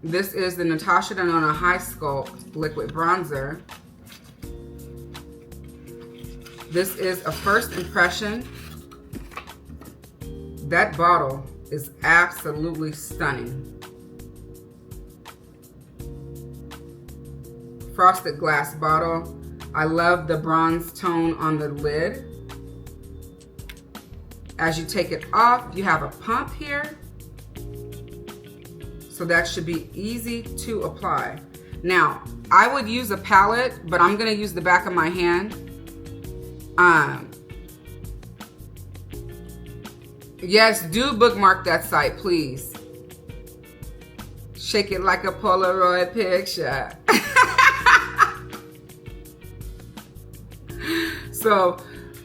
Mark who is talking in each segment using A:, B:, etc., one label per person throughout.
A: This is the Natasha Denona Hy-Sculpt Liquid Bronzer. This is a first impression. That bottle is absolutely stunning. Frosted glass bottle. I love the bronze tone on the lid. As you take it off, you have a pump here. So that should be easy to apply. Now, I would use a palette, but I'm gonna use the back of my hand. Yes, do bookmark that site, please. Shake it like a Polaroid picture. So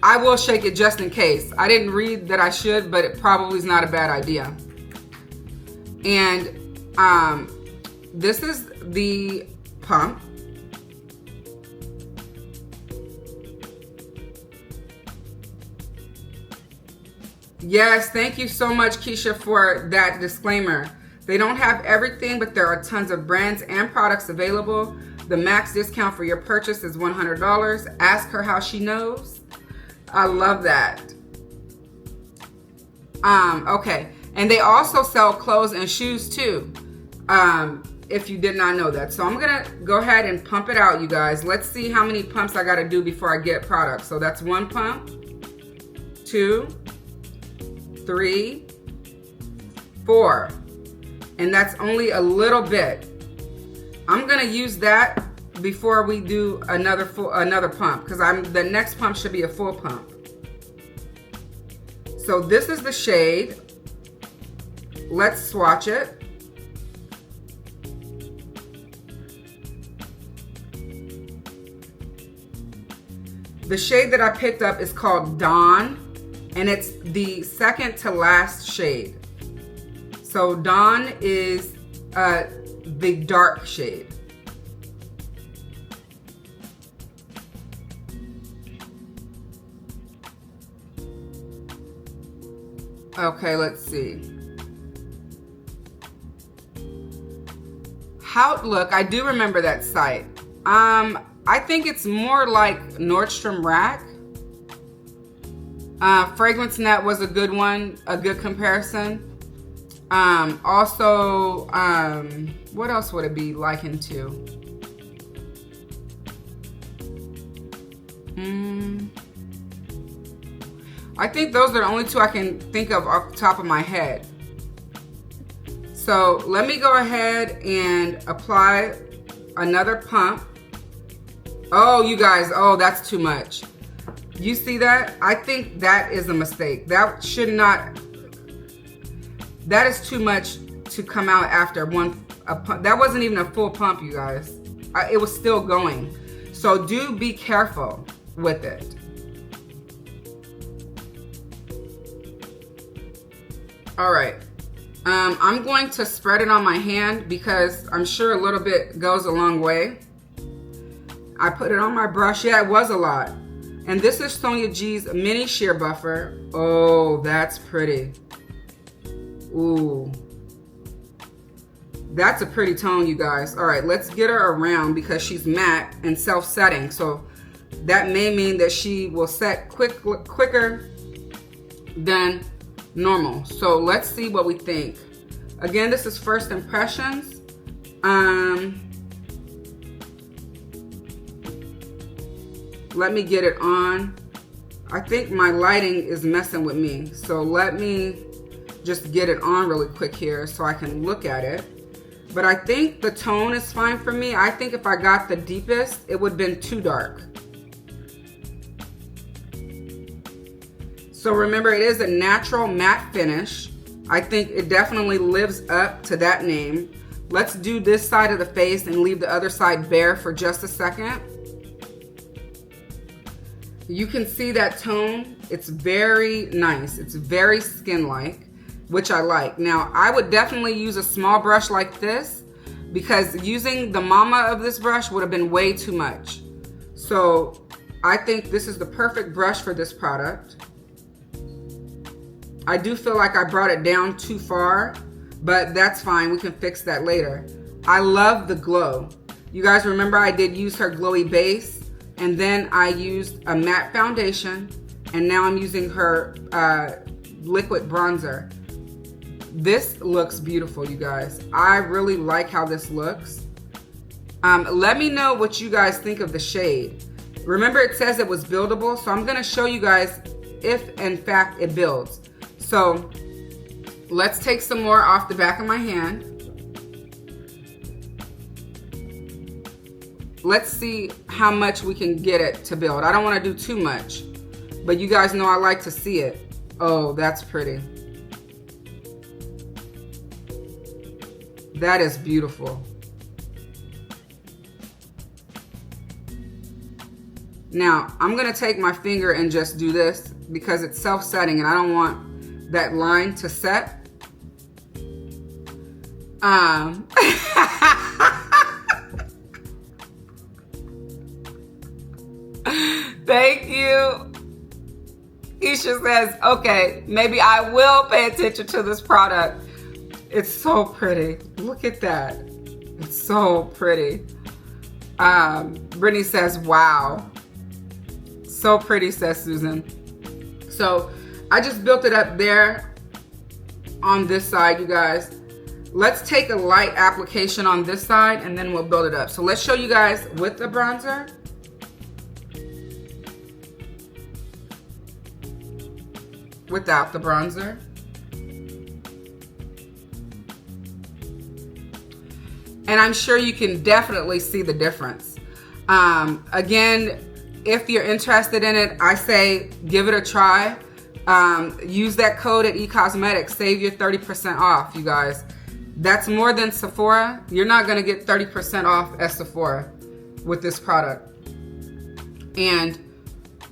A: I will shake it just in case. I didn't read that I should, but it probably is not a bad idea. And this is the pump. Yes, thank you so much, Keisha, for that disclaimer. They don't have everything, but there are tons of brands and products available. The max discount for your purchase is $100. Ask her how she knows. I love that. Okay, and they also sell clothes and shoes too, if you did not know that. So I'm gonna go ahead and pump it out, you guys. Let's see how many pumps I gotta do before I get product. So that's 1 pump, 2, 3, 4, and that's only a little bit. I'm gonna use that before we do another pump, because the next pump should be a full pump. So this is the shade. Let's swatch it. The shade that I picked up is called Dawn, and it's the second to last shade. So Dawn is the dark shade. Okay, let's see. Look, I do remember that site. I think it's more like Nordstrom Rack. Fragrance Net was a good one, a good comparison. Also, what else would it be likened to? I think those are the only two I can think of off the top of my head. So let me go ahead and apply another pump. Oh, you guys, oh, that's too much. You see that? I think that is a mistake. That should not, that is too much to come out after a pump. That wasn't even a full pump, you guys. It was still going. So do be careful with it. All right, I'm going to spread it on my hand because I'm sure a little bit goes a long way. I put it on my brush. Yeah, it was a lot. And this is Sonia G's mini sheer buffer. Oh, that's pretty. Ooh. That's a pretty tone, you guys. All right, let's get her around because she's matte and self-setting. So that may mean that she will set quicker than normal. So let's see what we think. Again, this is first impressions. Let me get it on. I think my lighting is messing with me. So let me just get it on really quick here so I can look at it. But I think the tone is fine for me. I think if I got the deepest, it would have been too dark. So remember, it is a natural matte finish. I think it definitely lives up to that name. Let's do this side of the face and leave the other side bare for just a second. You can see that tone. It's very nice. It's very skin-like, which I like. Now, I would definitely use a small brush like this because using the mama of this brush would have been way too much. So I think this is the perfect brush for this product. I do feel like I brought it down too far. but that's fine. We can fix that later. I love the glow. You guys remember I did use her glowy base, and then I used a matte foundation, and now I'm using her liquid bronzer. This looks beautiful, you guys. I really like how this looks. Let me know what you guys think of the shade. Remember, it says it was buildable, so I'm gonna show you guys if in fact it builds. So let's take some more off the back of my hand. Let's see how much we can get it to build. I don't want to do too much, but you guys know I like to see it. Oh, that's pretty. That is beautiful. Now, I'm going to take my finger and just do this because it's self-setting and I don't want that line to set. Thank you. Isha says, okay, maybe I will pay attention to this product. It's so pretty. Look at that. It's so pretty. Brittany says, wow. So pretty, says Susan. So I just built it up there on this side, you guys. Let's take a light application on this side and then we'll build it up. So let's show you guys with the bronzer. Without the bronzer. And I'm sure you can definitely see the difference. Again, if you're interested in it, I say give it a try. Use that code at eCosmetics. Save your 30% off, you guys. That's more than Sephora. You're not going to get 30% off at Sephora with this product. And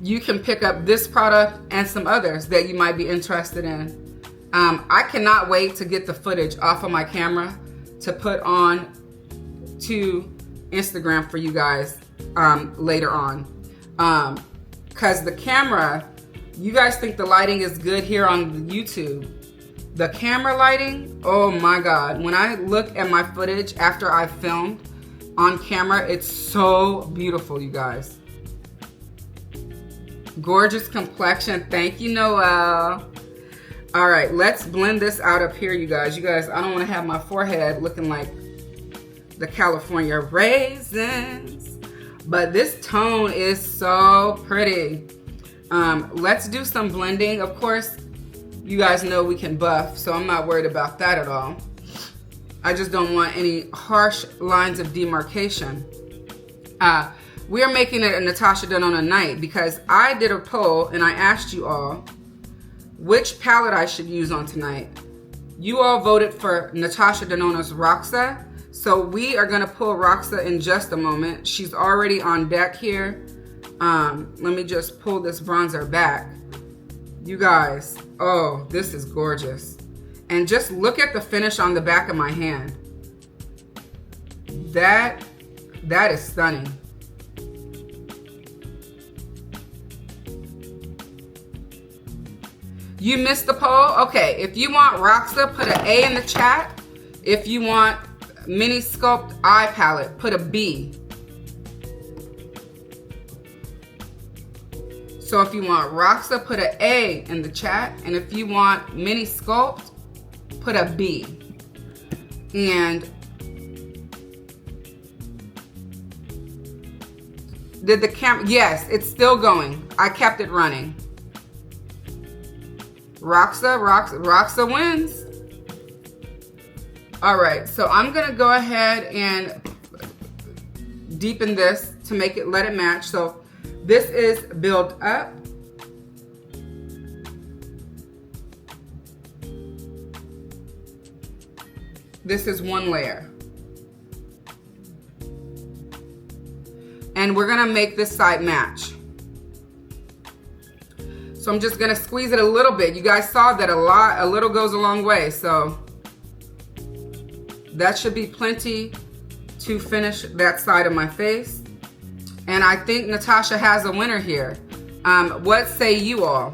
A: you can pick up this product and some others that you might be interested in. I cannot wait to get the footage off of my camera to put on to Instagram for you guys later on. Because the camera, you guys think the lighting is good here on YouTube. The camera lighting, oh my God. When I look at my footage after I filmed on camera, it's so beautiful, you guys. Gorgeous complexion. Thank you, Noel. All right, let's blend this out up here, you guys. You guys, I don't want to have my forehead looking like the California raisins. But this tone is so pretty. Let's do some blending. Of course, you guys know we can buff, so I'm not worried about that at all. I just don't want any harsh lines of demarcation. We are making it a Natasha Denona night because I did a poll and I asked you all which palette I should use on tonight. You all voted for Natasha Denona's Roxa. So we are gonna pull Roxa in just a moment. She's already on deck here. Let me just pull this bronzer back. You guys, oh, this is gorgeous. And just look at the finish on the back of my hand. That is stunning. You missed the poll? Okay, if you want Roxa, put an A in the chat. If you want Mini Sculpt Eye Palette, put a B. So if you want Roxa, put an A in the chat. And if you want Mini Sculpt, put a B. And did the camera, yes, it's still going. I kept it running. Roxa wins. All right, so I'm gonna go ahead and deepen this to make it, let it match. So this is build up. This is one layer. And we're gonna make this side match. So I'm just gonna squeeze it a little bit. You guys saw that a little goes a long way. So that should be plenty to finish that side of my face. And I think Natasha has a winner here. What say you all?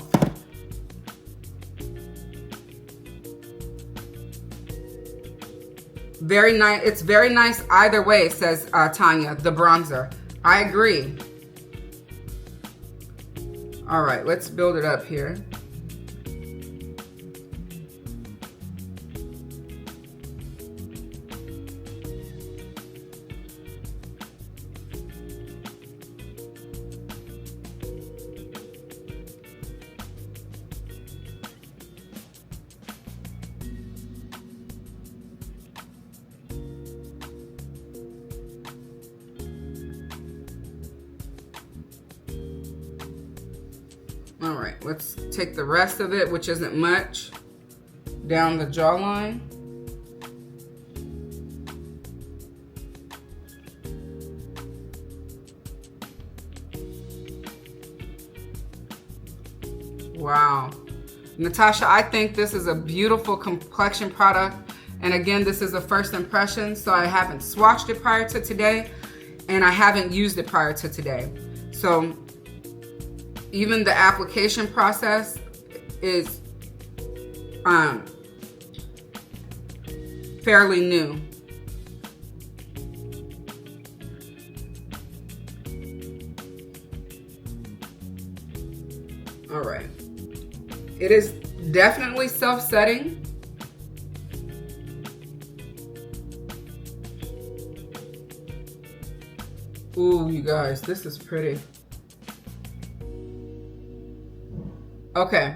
A: Very nice. It's very nice either way, says Tanya, the bronzer. I agree. All right, let's build it up here. All right, let's take the rest of it, which isn't much, down the jawline. Wow. Natasha, I think this is a beautiful complexion product. And again, this is a first impression, so I haven't swatched it prior to today, and I haven't used it prior to today. So even the application process is fairly new. All right. It is definitely self-setting. Ooh, you guys, this is pretty. Okay.